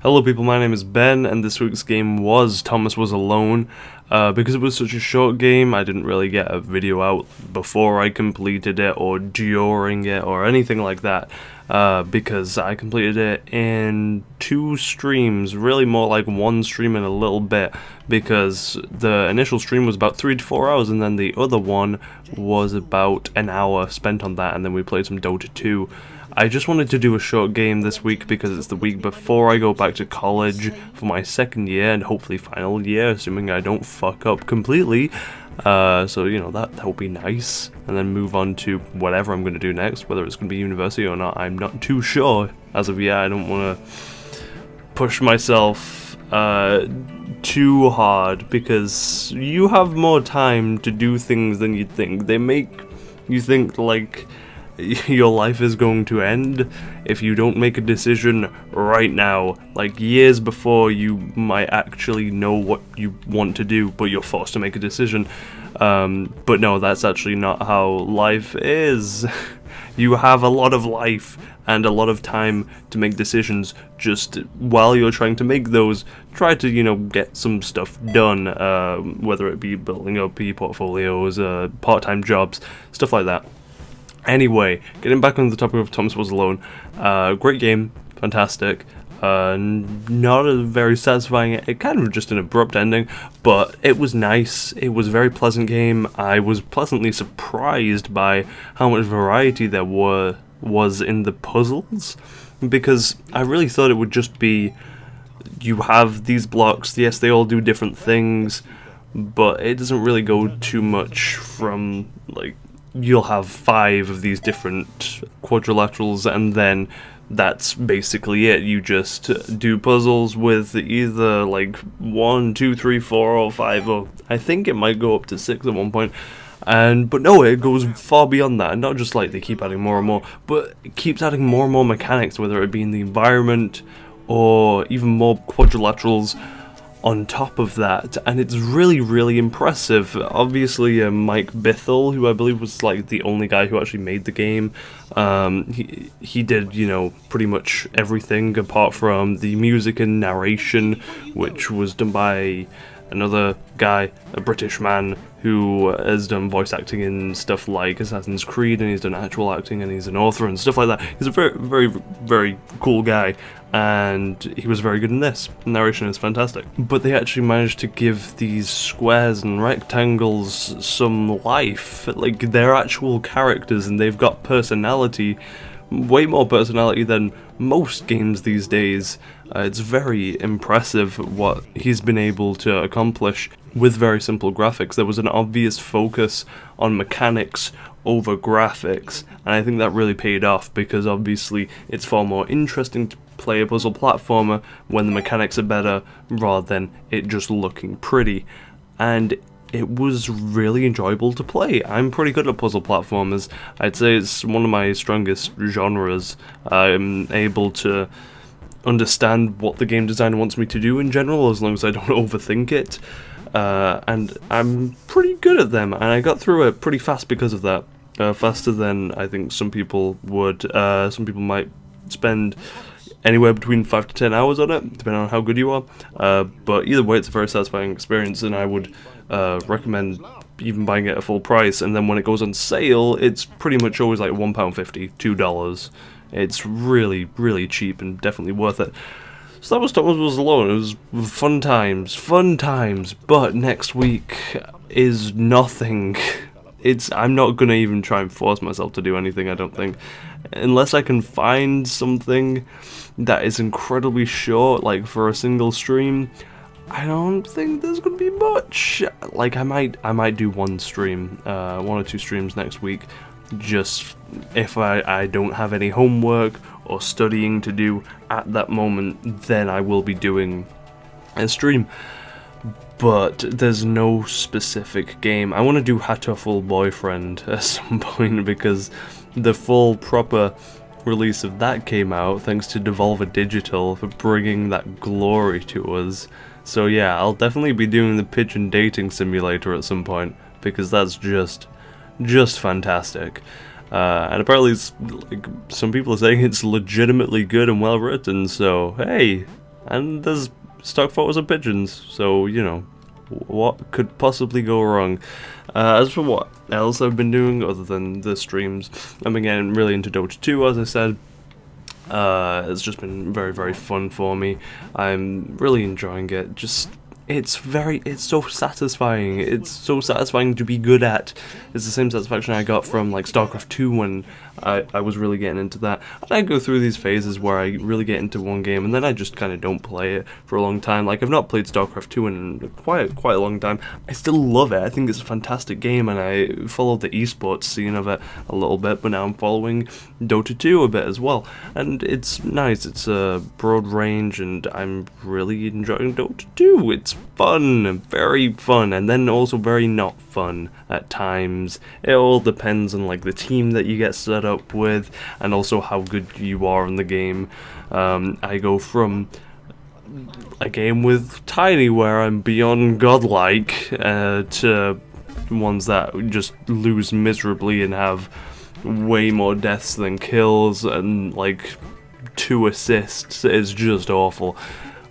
Hello people, my name is Ben, and this week's game was Thomas Was Alone. Because it was such a short game, I didn't really get a video out before I completed it, or during it, or anything like that. Because I completed it in 2 streams, really more like 1 stream in a little bit, because the initial stream was about 3 to 4 hours, and then the other one was about an hour spent on that, and then we played some Dota 2. I just wanted to do a short game this week because it's the week before I go back to college for my 2nd year and hopefully final year, assuming I don't fuck up completely. So, you know, that will be nice. And then move on to whatever I'm going to do next, whether it's going to be university or not, I'm not too sure. As of yet, I don't want to push myself too hard because you have more time to do things than you think. They make you think like your life is going to end if you don't make a decision right now, like years before you might actually know what you want to do, but you're forced to make a decision. But no, that's actually not how life is. You have a lot of life and a lot of time to make decisions. Just while you're trying to make those, try to, you know, get some stuff done, whether it be building up portfolios, part-time jobs, stuff like that. Anyway, getting back on the topic of Thomas Was Alone, great game, fantastic, not a very satisfying, it kind of just an abrupt ending, but it was nice, it was a very pleasant game. I was pleasantly surprised by how much variety there was in the puzzles, because I really thought it would just be, you have these blocks, yes they all do different things, but it doesn't really go too much from, like, you'll have 5 of these different quadrilaterals and then that's basically it. You just do puzzles with either like 1, 2, 3, 4 or 5, or I think it might go up to 6 at one point. But no, it goes far beyond that, and not just like they keep adding more and more, but it keeps adding more and more mechanics, whether it be in the environment or even more quadrilaterals on top of that, and it's really, really impressive. Obviously, Mike Bithell, who I believe was like the only guy who actually made the game, he did, you know, pretty much everything apart from the music and narration, which was done by another guy, a British man, who has done voice acting in stuff like Assassin's Creed, and he's done actual acting, and he's an author and stuff like that. He's a very, very, very cool guy, and he was very good in this. The narration is fantastic. But they actually managed to give these squares and rectangles some life, like they're actual characters, and they've got personality, way more personality than most games these days. It's very impressive what he's been able to accomplish with very simple graphics. There was an obvious focus on mechanics over graphics, and I think that really paid off, because obviously it's far more interesting to play a puzzle platformer when the mechanics are better rather than it just looking pretty. And it was really enjoyable to play. I'm pretty good at puzzle platformers. I'd say it's one of my strongest genres. I'm able to understand what the game designer wants me to do in general, as long as I don't overthink it. And I'm pretty good at them, and I got through it pretty fast because of that. Faster than I think some people would. Some people might spend anywhere between 5 to 10 hours on it, depending on how good you are. But either way, it's a very satisfying experience, and I would recommend even buying it at full price. And then when it goes on sale, it's pretty much always like £1.50, $2. It's really, really cheap and definitely worth it. So that was Thomas Was Alone. It was fun times, but next week is nothing. I'm not gonna even try and force myself to do anything, I don't think. Unless I can find something that is incredibly short, like for a single stream, I don't think there's gonna be much. Like I might do 1 stream, 1 or 2 streams next week, just if I don't have any homework or studying to do at that moment, then I will be doing a stream. But there's no specific game. I want to do Hatoful Boyfriend at some point, because the full proper release of that came out thanks to Devolver Digital for bringing that glory to us. So yeah, I'll definitely be doing the Pigeon Dating Simulator at some point, because that's just fantastic. And apparently some people are saying it's legitimately good and well written, so hey, and there's stock photos of pigeons, so, you know, what could possibly go wrong? As for what else I've been doing other than the streams, I've been getting really into Dota 2, as I said. It's just been very, very fun for me. I'm really enjoying it. It's so satisfying. It's so satisfying to be good at. It's the same satisfaction I got from like StarCraft 2 when I was really getting into that. And I go through these phases where I really get into one game and then I just kind of don't play it for a long time. Like, I've not played StarCraft 2 in quite a long time. I still love it. I think it's a fantastic game, and I followed the esports scene of it a little bit, but now I'm following Dota 2 a bit as well. And it's nice. It's a broad range, and I'm really enjoying Dota 2. It's fun, very fun, and then also very not fun at times. It all depends on like the team that you get set up with, and also how good you are in the game. I go from a game with Tiny where I'm beyond godlike to ones that just lose miserably and have way more deaths than kills and like 2 assists. It's just awful.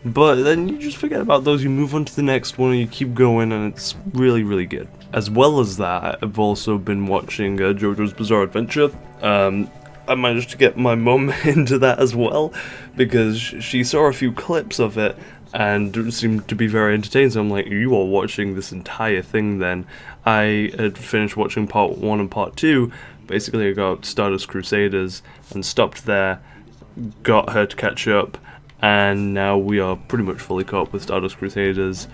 But then you just forget about those, you move on to the next one, and you keep going, and it's really, really good. As well as that, I've also been watching JoJo's Bizarre Adventure. I managed to get my mum into that as well, because she saw a few clips of it and seemed to be very entertained, so I'm like, you are watching this entire thing then. I had finished watching part 1 and part 2, basically I got Stardust Crusaders and stopped there, got her to catch up, and now we are pretty much fully caught up with Stardust Crusaders.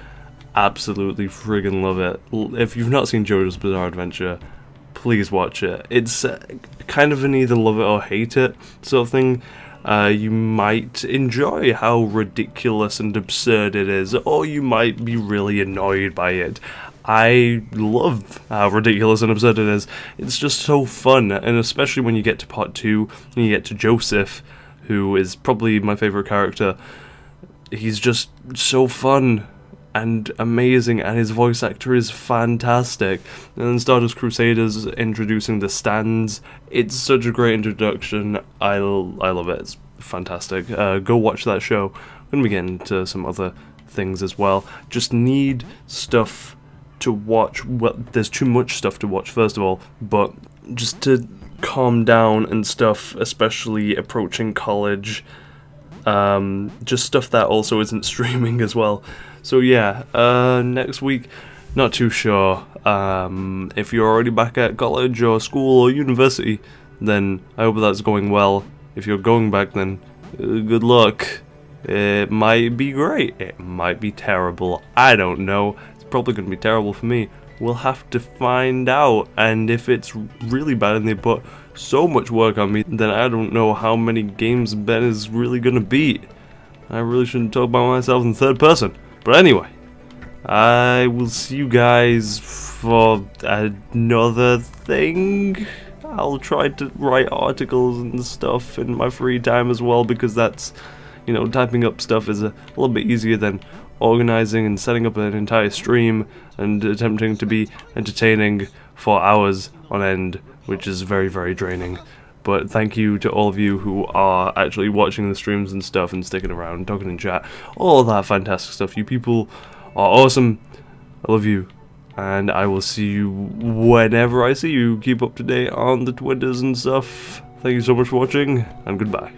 Absolutely friggin' love it. If you've not seen JoJo's Bizarre Adventure, please watch it. It's kind of an either love it or hate it sort of thing. You might enjoy how ridiculous and absurd it is, or you might be really annoyed by it. I love how ridiculous and absurd it is. It's just so fun, and especially when you get to part 2 and you get to Joseph, who is probably my favourite character. He's just so fun and amazing, and his voice actor is fantastic. And then Stardust Crusaders introducing the stands. It's such a great introduction. I love it. It's fantastic. Go watch that show. I'm going to be getting into some other things as well. Just need stuff to watch. Well, there's too much stuff to watch, first of all, but just to calm down and stuff, especially approaching college. Just stuff that also isn't streaming as well. So yeah, next week, not too sure. If you're already back at college or school or university, then I hope that's going well. If you're going back, then good luck. It might be great, it might be terrible, I don't know. It's probably going to be terrible for me. We'll have to find out, and if it's really bad and they put so much work on me, then I don't know how many games Ben is really gonna beat. I really shouldn't talk about myself in third person. But anyway, I will see you guys for another thing. I'll try to write articles and stuff in my free time as well, because that's, you know, typing up stuff is a little bit easier than organizing and setting up an entire stream and attempting to be entertaining for hours on end, which is very, very draining. But thank you to all of you who are actually watching the streams and stuff and sticking around, talking in chat, all that fantastic stuff. You people are awesome. I love you. And I will see you whenever I see you. Keep up to date on the Twitters and stuff. Thank you so much for watching, and goodbye.